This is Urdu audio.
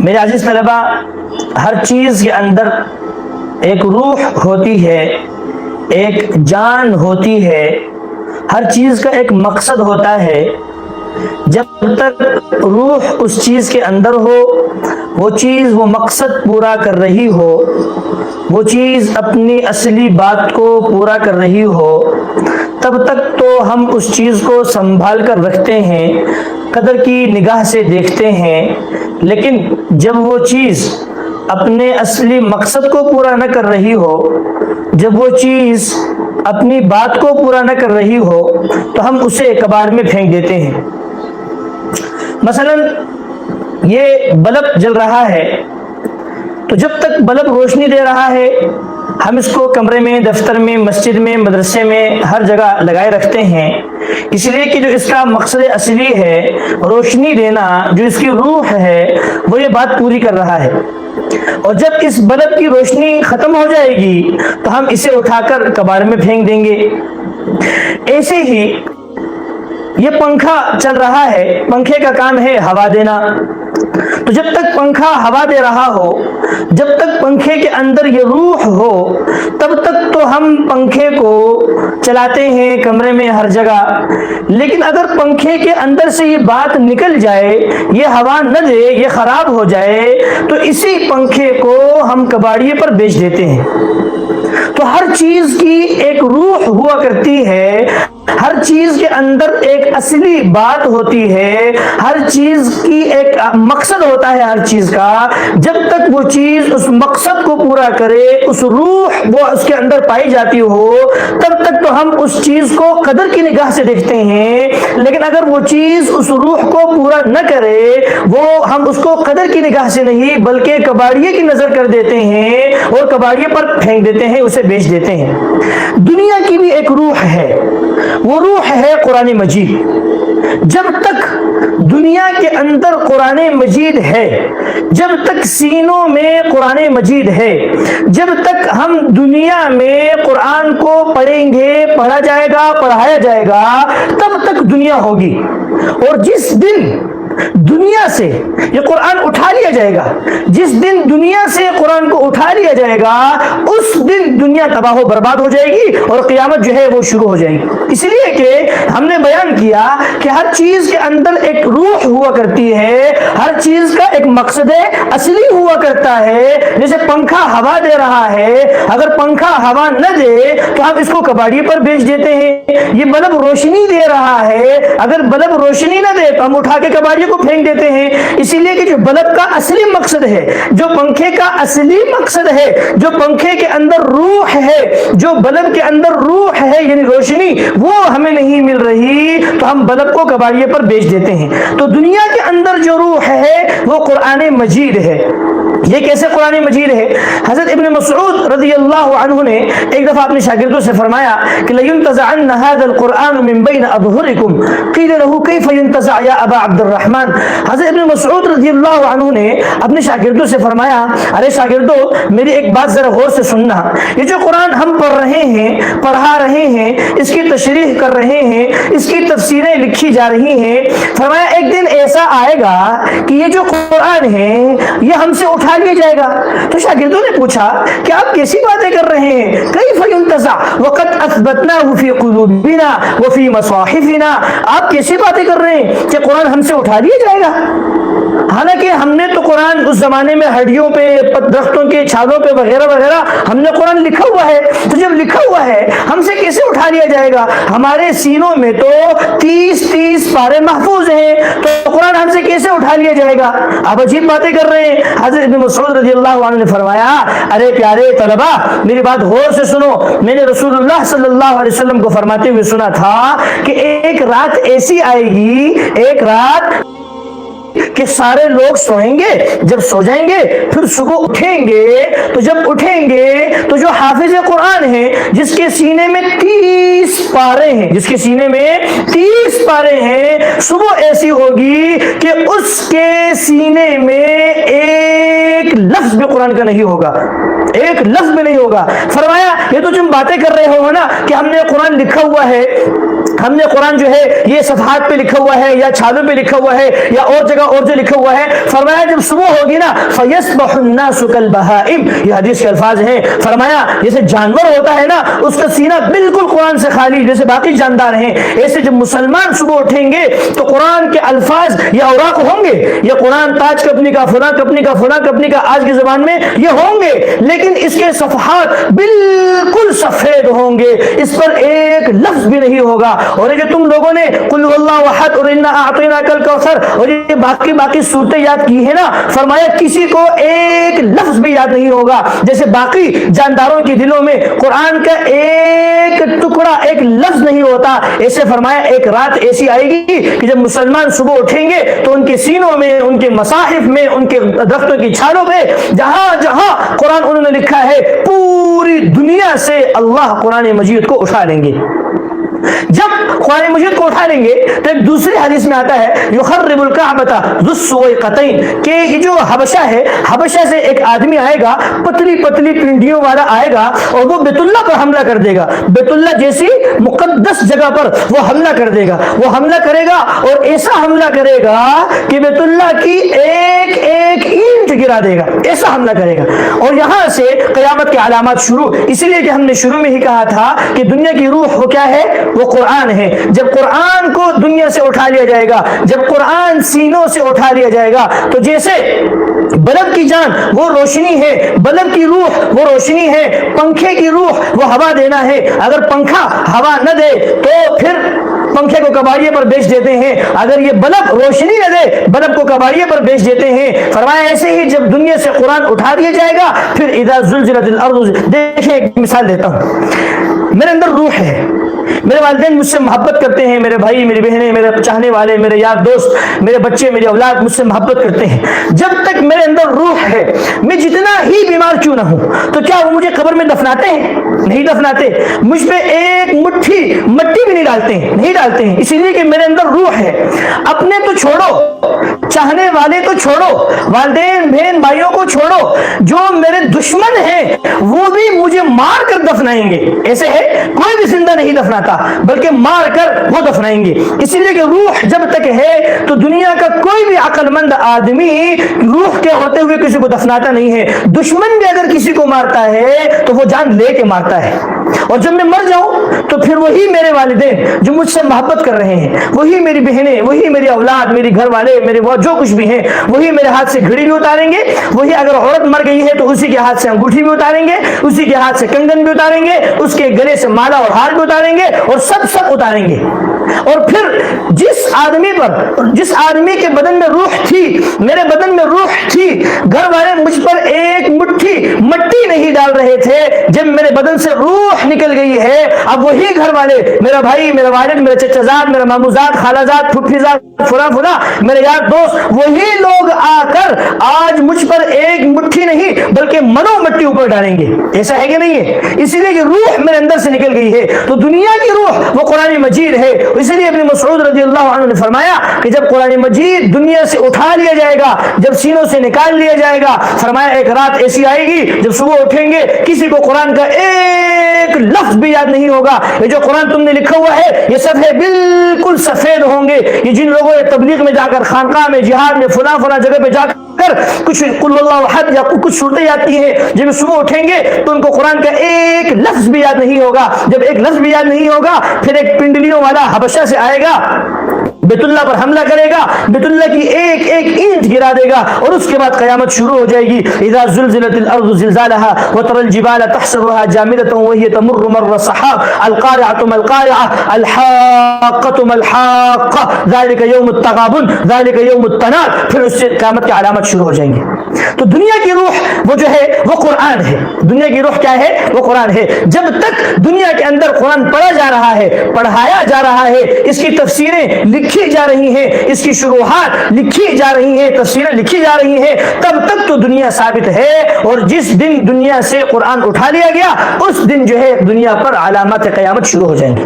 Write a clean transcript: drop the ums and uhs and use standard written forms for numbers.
میرے عزیز طلبہ، ہر چیز کے اندر ایک روح ہوتی ہے، ایک جان ہوتی ہے، ہر چیز کا ایک مقصد ہوتا ہے۔ جب تک روح اس چیز کے اندر ہو، وہ چیز وہ مقصد پورا کر رہی ہو، وہ چیز اپنی اصلی بات کو پورا کر رہی ہو، تب تک تو ہم اس چیز کو سنبھال کر رکھتے ہیں، قدر کی نگاہ سے دیکھتے ہیں۔ لیکن جب وہ چیز اپنے اصلی مقصد کو پورا نہ کر رہی ہو، جب وہ چیز اپنی بات کو پورا نہ کر رہی ہو، تو ہم اسے کباڑ میں پھینک دیتے ہیں۔ مثلا یہ بلب جل رہا ہے، تو جب تک بلب روشنی دے رہا ہے، ہم اس کو کمرے میں، دفتر میں، مسجد میں، مدرسے میں، ہر جگہ لگائے رکھتے ہیں، اس لیے کہ جو اس کا مقصد اصلی ہے، روشنی دینا، جو اس کی روح ہے، وہ یہ بات پوری کر رہا ہے۔ اور جب اس بلب کی روشنی ختم ہو جائے گی تو ہم اسے اٹھا کر کباڑ میں پھینک دیں گے۔ ایسے ہی یہ پنکھا چل رہا ہے، پنکھے کا کام ہے ہوا دینا، تو جب تک پنکھا ہوا دے رہا ہو، جب تک پنکھے کے اندر یہ روح ہو، تب تک تو ہم پنکھے کو چلاتے ہیں کمرے میں، ہر جگہ۔ لیکن اگر پنکھے کے اندر سے یہ بات نکل جائے، یہ ہوا نہ دے، یہ خراب ہو جائے، تو اسی پنکھے کو ہم کباڑیے پر بیچ دیتے ہیں۔ تو ہر چیز کی ایک روح ہوا کرتی ہے، ہر چیز کے اندر ایک اصلی بات ہوتی ہے، ہر چیز کی ایک مقصد ہوتا ہے ہر چیز کا۔ جب تک وہ چیز اس مقصد کو پورا کرے، اس روح وہ اس کے اندر پائی جاتی ہو، تب تک تو ہم اس چیز کو قدر کی نگاہ سے دیکھتے ہیں۔ لیکن اگر وہ چیز اس روح کو پورا نہ کرے، وہ ہم اس کو قدر کی نگاہ سے نہیں بلکہ کباڑیے کی نظر کر دیتے ہیں اور کباڑیے پر پھینک دیتے ہیں، اسے بیچ دیتے ہیں۔ دنیا کی بھی ایک روح ہے، وہ روح ہے قرآن مجید۔ جب تک دنیا کے اندر قرآن مجید ہے، جب تک سینوں میں قرآن مجید ہے، جب تک ہم دنیا میں قرآن کو پڑھیں گے، پڑھا جائے گا، پڑھایا جائے گا، تب تک دنیا ہوگی۔ اور جس دن دنیا سے یہ قرآن اٹھا لیا جائے گا، جس دن دنیا سے قرآن کو اٹھا لیا جائے گا، اس دن دنیا تباہ و برباد ہو جائے گی اور قیامت جو ہے وہ شروع ہو جائے گی۔ اس لیے کہ ہم نے بیان کیا کہ ہر چیز کے اندر ایک روح ہوا کرتی ہے، ہر چیز کا ایک مقصد اصلی ہوا کرتا ہے۔ جیسے پنکھا ہوا دے رہا ہے، اگر پنکھا ہوا نہ دے تو ہم اس کو کباڑی پر بیچ دیتے ہیں۔ یہ بلب روشنی دے رہا ہے، اگر بلب روشنی نہ دے تو ہم اٹھا کے کباڑی کو پھینک دیتے ہیں۔ اسی لیے کہ جو بلب کا اصلی مقصد ہے، جو پنکھے کا اصلی مقصد ہے، جو پنکھے کے اندر روح ہے، جو بلب کے اندر روح ہے یعنی روشنی، وہ ہمیں نہیں مل رہی تو ہم بلب کو کباڑیے پر بیچ دیتے ہیں۔ تو دنیا کے اندر جو روح ہے وہ قرآن مجید ہے۔ یہ کیسے قرآن مجید ہے؟ حضرت ابن مسعود رضی اللہ عنہ نے ایک دفعہ اپنے شاگردوں سے فرمایا کہ لَيُنْتَزَعَنَّ هَذَا الْقُرْآنُ مِنْ بَيْنَ أَظْهُرِكُمْ قِيلَ لَهُ كَيْفَ يُنْتَزَعُ يَا أَبَا عَبْدِ الرَّحْمَنِ۔ حضرت ابن مسعود رضی اللہ عنہ نے اپنے شاگردوں سے فرمایا، ارے شاگردوں، میری ایک بات ذرا غور سے سننا، یہ جو قرآن ہم پڑھ رہے ہیں، پڑھا رہے ہیں، اس کی تشریح کر رہے ہیں، اس کی تفسیریں لکھی جا رہی ہیں، فرمایا ایک دن ایسا آئے گا کہ یہ جو قرآن ہے یہ ہم سے اٹھا لیا جائے گا۔ تو شاگردوں نے پوچھا کہ آپ کیسی باتیں کر رہے ہیں؟ کیف ينتزع وقد اثبتناه في قلوبنا وفي مصاحفنا۔ آپ کیسی باتیں کر رہے ہیں کہ قرآن ہم سے اٹھا لیا جائے گا؟ حالانکہ ہم نے تو قرآن اس زمانے میں ہڈیوں پہ، درختوں کے چھالوں پہ وغیرہ وغیرہ ہم نے قرآن لکھا ہوا ہے، تو جب لکھا ہوا ہے ہم سے کیسے اٹھا لیا جائے گا؟ ہمارے سینوں میں تو 30 پارے محفوظ ہیں، تو قرآن ہم سے کیسے اٹھا لیا جائے گا؟ آپ عجیب باتیں کر رہے ہیں۔ حضرت ابن مسعود رضی اللہ عنہ نے فرمایا، ارے پیارے طلبہ، میری بات غور سے سنو، میں نے رسول اللہ صلی اللہ علیہ وسلم کو فرماتے ہوئے سنا تھا کہ ایک رات ایسی آئے گی، ایک رات کہ سارے لوگ سوئیں گے، جب سو جائیں گے پھر صبح اٹھیں گے، تو جب اٹھیں گے تو جو حافظ قرآن ہے، جس کے سینے میں 30 پارے ہیں، جس کے سینے میں 30 پارے ہیں، صبح ایسی ہوگی کہ اس کے سینے میں ایک لفظ بھی قرآن کا نہیں ہوگا، ایک لفظ بھی نہیں ہوگا۔ فرمایا یہ تو تم باتیں کر رہے ہو نا کہ ہم نے قرآن لکھا ہوا ہے، ہم نے قرآن جو ہے یہ صفحات پہ لکھا ہوا ہے یا چھالوں پہ لکھا ہوا ہے یا اور جگہ اور جو لکھا ہوا ہے. فرمایا جب صبح ہوگی نا فَيَصْبَحُ النَّاسُ كَالْبَهَائِمِ, یہ حدیث کے الفاظ ہیں. فرمایا جیسے جانور ہوتا ہے نا اس کا سینہ بالکل قرآن سے خالی جیسے باقی جاندار ہیں, ایسے جب مسلمان صبح اٹھیں گے تو قرآن کے الفاظ یا اوراق ہوں گے, یہ قرآن تاج کپنی کا فلاں کپنی کا فلاں کپنی کا آج کی زبان میں یہ ہوں گے, لیکن اس کے صفحات بالکل سفید ہوں گے, اس پر ایک لفظ بھی نہیں ہوگا. اور یہ تم لوگوں نے قل هو اللہ احد اور انا اعطیناک الکوثر اور یہ باقی صورتیں یاد کی ہے نا, فرمایا کسی کو ایک لفظ بھی یاد نہیں ہوگا. جیسے باقی جانداروں کے دلوں میں قرآن کا ایک ٹکڑا ایک لفظ نہیں ہوتا, ایسے فرمایا ایک رات ایسی آئے گی کہ جب مسلمان صبح اٹھیں گے تو ان کے سینوں میں, ان کے مصاحف میں, ان کے درختوں کی چھالوں میں جہاں جہاں قرآن انہوں نے لکھا ہے پوری دنیا سے اللہ قرآن مجید کو اٹھا لیں گے. جب قرآن مجید کو اٹھا لیں گے تو ایک دوسری حدیث میں آتا ہے یخرب الکعبۃ ذو السویقتین, کہ یہ جو حبشہ ہے, حبشہ سے ایک آدمی آئے گا پتلی پتلی پنڈیوں والا آئے گا اور وہ بیت اللہ پر حملہ کر دے گا. بیت اللہ جیسی مقدس جگہ پر وہ حملہ کر دے گا, وہ حملہ کرے گا اور ایسا حملہ کرے گا کہ بیت اللہ کی ایک ایک اینٹ گرا دے گا, ایسا حملہ کرے گا. اور یہاں سے قیامت کی علامات شروع, اسی لیے کہ ہم نے شروع میں ہی کہا تھا کہ دنیا کی روح وہ کیا ہے, وہ قرآن ہے. جب قرآن کو دنیا سے اٹھا لیا جائے گا, جب قرآن سینوں سے اٹھا لیا جائے گا, تو جیسے بلب کی جان وہ روشنی ہے, بلب کی روح وہ روشنی ہے, پنکھے کی روح وہ ہوا دینا ہے. اگر پنکھا ہوا نہ دے تو پھر پنکھے کو کباڑیے پر بیچ دیتے ہیں, اگر یہ بلب روشنی نہ دے بلب کو کباڑیے پر بیچ دیتے ہیں. فرمایا ایسے ہی جب دنیا سے قرآن اٹھا دیا جائے گا پھر اذا زلزلت الارض. دیکھیں ایک مثال دیتا ہوں, میرے اندر روح ہے, میرے والدین مجھ سے محبت کرتے ہیں, میرے بھائی میری بہنیں, میرے چاہنے والے, میرے یار دوست, میرے بچے, میری اولاد مجھ سے محبت کرتے ہیں. جب تک میرے اندر روح ہے, میں جتنا ہی بیمار کیوں نہ ہوں, تو کیا وہ مجھے قبر میں دفناتے ہیں؟ نہیں دفناتے. مجھ پہ ایک مٹھی مٹی بھی نہیں ڈالتے ہیں, نہیں ڈالتے ہیں, اسی لیے کہ میرے اندر روح ہے. اپنے تو چھوڑو, چاہنے والے تو چھوڑو, والدین بہن بھائیوں کو چھوڑو, جو میرے دشمن ہیں وہ بھی مجھے مار کر دفنائیں گے. ایسے ہے کوئی بھی زندہ نہیں دفناتا بلکہ مار کر وہ دفنائیں گے. اسی لیے کہ روح جب تک ہے تو دنیا کا کوئی بھی عقل مند آدمی روح کے ہوتے ہوئے کسی کو دفناتا نہیں ہے. دشمن بھی اگر کسی کو مارتا ہے تو وہ جان لے کے مارتا ہے. اور جب میں مر جاؤں تو پھر وہی میرے والدین جو مجھ سے محبت کر رہے ہیں, وہی میری بہنیں, وہی میری اولاد, میری گھر والے, میرے وہ جو کچھ بھی ہیں, وہی میرے ہاتھ سے گھڑی بھی اتاریں گے. وہی اگر عورت مر گئی ہے تو اسی کے ہاتھ سے انگوٹھی بھی اتاریں گے, اسی کے ہاتھ سے کنگن بھی اتاریں گے, اس کے گلے سے مالا اور ہار بھی اتاریں گے, اور سب اتاریں گے. اور پھر جس آدمی پر, جس آدمی کے بدن میں روح تھی, میرے بدن میں روح تھی, گھر والے مجھ پر ایک مٹھی مٹی نہیں ڈال رہے تھے, جب میرے بدن سے روح نکل گئی ہے اب وہی گھر والے, میرا بھائی, میرا والد, میرے چچا زاد, میرا مامو زاد, خالہ زاد, پھوپھی زاد, فلاں میرے یار دوست, وہی لوگ آ کر آج مجھ پر ایک مٹھی نہیں بلکہ منو مٹی اوپر ڈالیں گے. ایسا ہے کہ نہیں ہے؟ اسی لیے کہ روح میرے اندر سے نکل گئی ہے. تو دنیا کی روح وہ قرآن مجید ہے. اسی لیے ابن مسعود رضی اللہ عنہ نے فرمایا کہ جب قرآن مجید دنیا سے اٹھا لیا جائے گا, جب سینوں سے نکال لیا جائے گا, فرمایا ایک رات ایسی آئے گی جب صبح اٹھیں گے کسی کو قرآن کا ایک لفظ بھی یاد نہیں ہوگا. یہ جو قرآن تم نے لکھا ہوا ہے یہ سب ہے بالکل سفید ہوں گے. یہ جن لوگوں نے تبلیغ میں جا کر, خانقاہ میں, جہاد میں, فلاں جگہ پہ جا کر کچھ قل اللہ احد یا کچھ صورتیں آتی ہیں, جب صبح اٹھیں گے تو ان کو قرآن کا ایک لفظ بھی یاد نہیں ہوگا. جب ایک لفظ بھی یاد نہیں ہوگا پھر ایک پنڈلیوں والا حبشہ سے آئے گا, بیت اللہ پر حملہ کرے گا, بیت اللہ کی ایک ایک اینٹ گرا دے گا, اور اس کے بعد قیامت شروع ہو جائے گی. اذا زلزلت الارض زلزالها وترى الجبال تحسبها جامدة وهي تمر مر السحاب القارعة ما القارعة الحاقة ما الحاقة ذلك يوم التغابن ذلك يوم التناد. پھر اس سے قیامت کی علامات شروع ہو جائیں گے. تو دنیا کی روح وہ جو ہے وہ قرآن ہے. دنیا کی روح کیا ہے؟ وہ قرآن ہے. جب تک دنیا کے اندر قرآن پڑھا جا رہا ہے, پڑھایا جا رہا ہے, اس کی تفسیریں لکھی جا رہی ہیں, اس کی شروحات لکھی جا رہی ہیں, تفسیریں لکھی جا رہی ہیں, تب تک تو دنیا ثابت ہے. اور جس دن دنیا سے قرآن اٹھا لیا گیا اس دن جو ہے دنیا پر علامات قیامت شروع ہو جائیں گے.